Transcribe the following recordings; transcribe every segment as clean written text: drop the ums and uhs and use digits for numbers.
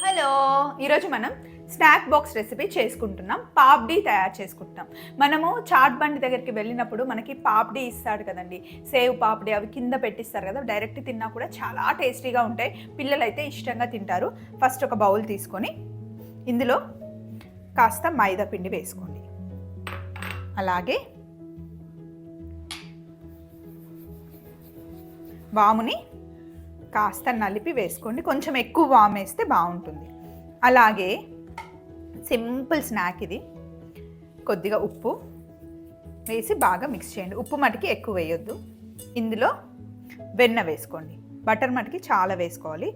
Hello, ఈరోజు మనం snack box recipe చేసుకుంటున్నాం. పాప్డీ తయారు చేసుకుంటున్నాం. మనము చాట్ బండి దగ్గరికి వెళ్ళినప్పుడు మనకి పాప్డీ ఇస్తాడు కదండి, సేవ్ పాప్డీ, అవి కింద పెట్టిస్తారు కదా, డైరెక్ట్ తిన్నా కూడా చాలా టేస్టీగా ఉంటాయి. పిల్లలు అయితే ఇష్టంగా తింటారు. ఫస్ట్ ఒక బౌల్ తీసుకొని ఇందులో కాస్త మైదా పిండి వేసుకోండి. అలాగే వాముని కాస్త నలిపి వేసుకోండి. కొంచెం ఎక్కువ వాము వేస్తే బాగుంటుంది. అలాగే సింపుల్ స్నాక్ ఇది. కొద్దిగా ఉప్పు వేసి బాగా మిక్స్ చేయండి. ఉప్పు మటుకి ఎక్కువ వేయొద్దు. ఇందులో వెన్న వేసుకోండి. బటర్ మటుకి చాలా వేసుకోవాలి.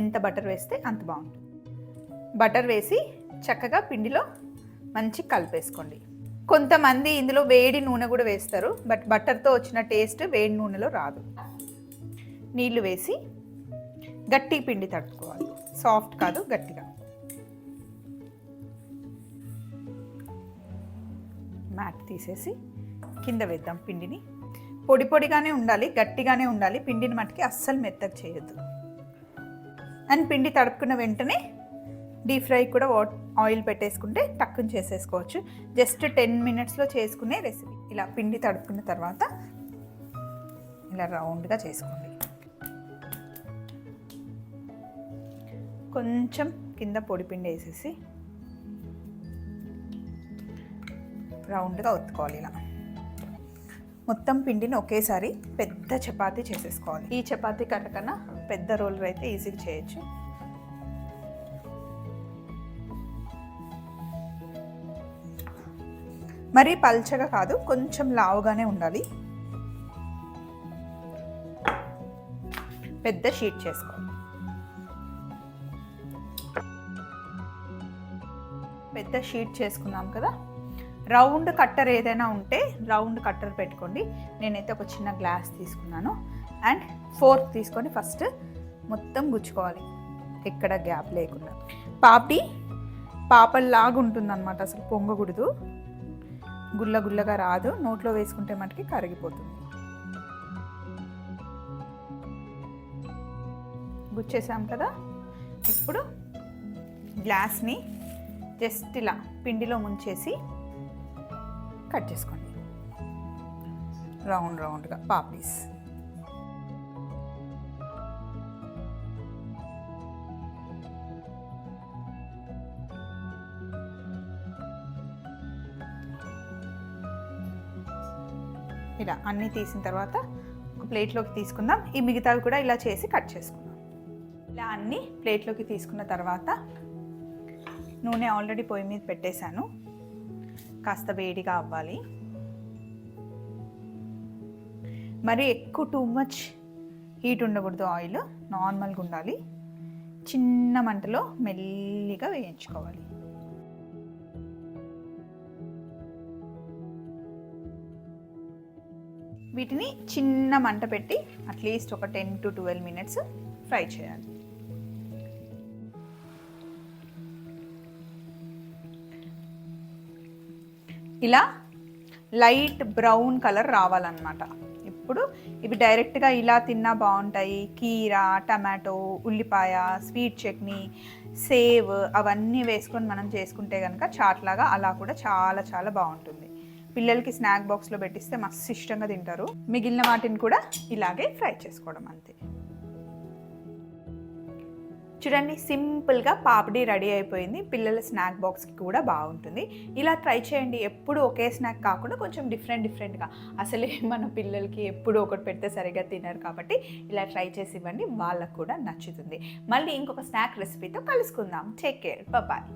ఎంత బటర్ వేస్తే అంత బాగుంటుంది. బటర్ వేసి చక్కగా పిండిలో మంచి కలిపేసుకోండి. కొంతమంది ఇందులో వేడి నూనె కూడా వేస్తారు, బట్ బటర్తో వచ్చిన టేస్ట్ వేడి నూనెలో రాదు. నీళ్లు వేసి గట్టి పిండి తట్టుకోవాలి, సాఫ్ట్ కాదు, గట్టిగా. మ్యాట్ తీసేసి కింద వేద్దాం. పిండిని పొడి పొడిగానే ఉండాలి, గట్టిగానే ఉండాలి. పిండిని మట్టుకి అస్సలు మెత్తగా చేయొద్దు. అండ్ పిండి తడుపుకున్న వెంటనే డీప్ ఫ్రై కూడా ఆయిల్ పెట్టేసుకుంటే టక్కుని చేసేసుకోవచ్చు. జస్ట్ 10 మినిట్స్లో చేసుకునే రెసిపీ. ఇలా పిండి తడుపుకున్న తర్వాత ఇలా రౌండ్గా చేసుకోండి. కొంచెం కింద పొడి పిండి వేసేసి రౌండ్గా ఒత్తుకోవాలి. ఇలా మొత్తం పిండిని ఒకేసారి పెద్ద చపాతీ చేసేసుకోవాలి. ఈ చపాతీ కన్నా పెద్ద రోలర్ అయితే ఈజీగా చేయొచ్చు. మరీ పల్చగా కాదు, కొంచెం లావుగానే ఉండాలి. పెద్ద షీట్ చేసుకోవాలి. పెద్ద షీట్ చేసుకున్నాం కదా. రౌండ్ కట్టర్ ఏదైనా ఉంటే రౌండ్ కట్టర్ పెట్టుకోండి. నేనైతే ఒక చిన్న గ్లాస్ తీసుకున్నాను. అండ్ ఫోర్క్ తీసుకొని ఫస్ట్ మొత్తం గుచ్చుకోవాలి, ఎక్కడ గ్యాప్ లేకుండా. పాపడి పాపల్లాగా ఉంటుందన్నమాట, అసలు పొంగకూడదు, గుల్ల గుల్లగా రాదు. నోట్లో వేసుకుంటే మటుకి కరిగిపోతుంది. గుచ్చేసాం కదా. ఇప్పుడు గ్లాస్ని జస్ట్ ఇలా పిండిలో ముంచేసి కట్ చేసుకోండి రౌండ్ రౌండ్గా పాపీస్. ఇలా అన్నీ తీసిన తర్వాత ఒక ప్లేట్లోకి తీసుకుందాం. ఈ మిగతావి కూడా ఇలా చేసి కట్ చేసుకుందాం. ఇలా అన్నీ ప్లేట్లోకి తీసుకున్న తర్వాత నూనె ఆల్రెడీ పొయ్యి మీద పెట్టేశాను. కాస్త వేడిగా అవ్వాలి. మరి ఎక్కువ టూ మచ్ హీట్ ఉండకూడదు. ఆయిల్ నార్మల్గా ఉండాలి. చిన్న మంటలో మెల్లిగా వేయించుకోవాలి. వీటిని చిన్న మంట పెట్టి అట్లీస్ట్ ఒక 10 to 12 మినిట్స్ ఫ్రై చేయాలి. ఇలా లైట్ బ్రౌన్ కలర్ రావాలన్నమాట. ఇప్పుడు ఇవి డైరెక్ట్గా ఇలా తిన్నా బాగుంటాయి. కీరా, టమాటో, ఉల్లిపాయ, స్వీట్ చట్నీ, సేవ్ అవన్నీ వేసుకొని మనం చేసుకుంటే కనుక చాట్లాగా అలా కూడా చాలా చాలా బాగుంటుంది. పిల్లలకి స్నాక్ బాక్స్లో పెట్టిస్తే మస్తు ఇష్టంగా తింటారు. మిగిలిన వాటిని కూడా ఇలాగే ఫ్రై చేసుకోవడం అంతే. చూడండి, సింపుల్గా పాపడి రెడీ అయిపోయింది. పిల్లల స్నాక్ బాక్స్కి కూడా బాగుంటుంది. ఇలా ట్రై చేయండి. ఎప్పుడు ఒకే స్నాక్ కాకుండా కొంచెం డిఫరెంట్గా. అసలే మన పిల్లలకి ఎప్పుడు ఒకటి పెడితే సరిగ్గా తినరు కాబట్టి ఇలా ట్రై చేసి ఇవ్వండి, వాళ్ళకు కూడా నచ్చుతుంది. మళ్ళీ ఇంకొక స్నాక్ రెసిపీతో కలుసుకుందాం. Take care, bye.